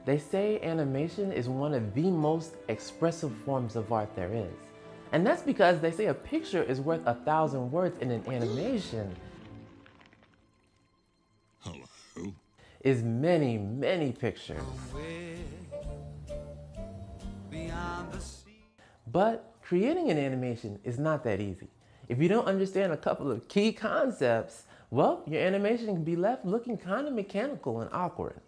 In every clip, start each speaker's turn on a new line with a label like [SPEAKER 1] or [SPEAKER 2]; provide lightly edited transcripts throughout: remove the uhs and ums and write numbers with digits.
[SPEAKER 1] They say animation is one of the most expressive forms of art there is. And that's because they say a picture is worth 1,000 words, and an animation
[SPEAKER 2] Hello?
[SPEAKER 1] is many, many pictures. But creating an animation is not that easy. If you don't understand a couple of key concepts, well, your animation can be left looking kind of mechanical and awkward.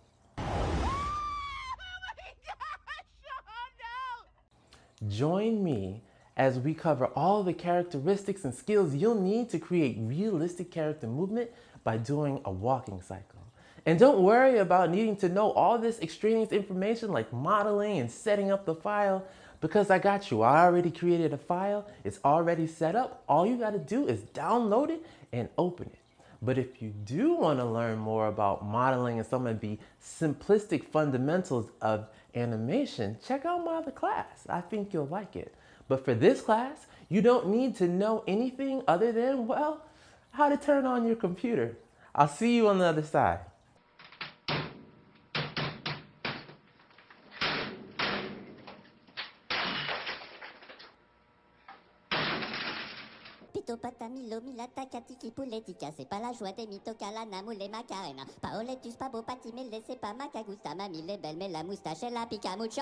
[SPEAKER 1] Join me as we cover all the characteristics and skills you'll need to create realistic character movement by doing a walking cycle. And don't worry about needing to know all this extraneous information like modeling and setting up the file, because I got you. I already created a file. It's already set up. All you got to do is download it and open it. But if you do want to learn more about modeling and some of the simplistic fundamentals of animation, check out my other class. I think you'll like it. But for this class, you don't need to know anything other than, well, how to turn on your computer. I'll see you on the other side.
[SPEAKER 3] Pito patamilo milata katiki puletica, c'est pas la joie des mitocala moule macarena. Paoletus pabo patimele, c'est pas macagusta, mamie les belles, mais la moustache et la picamucha.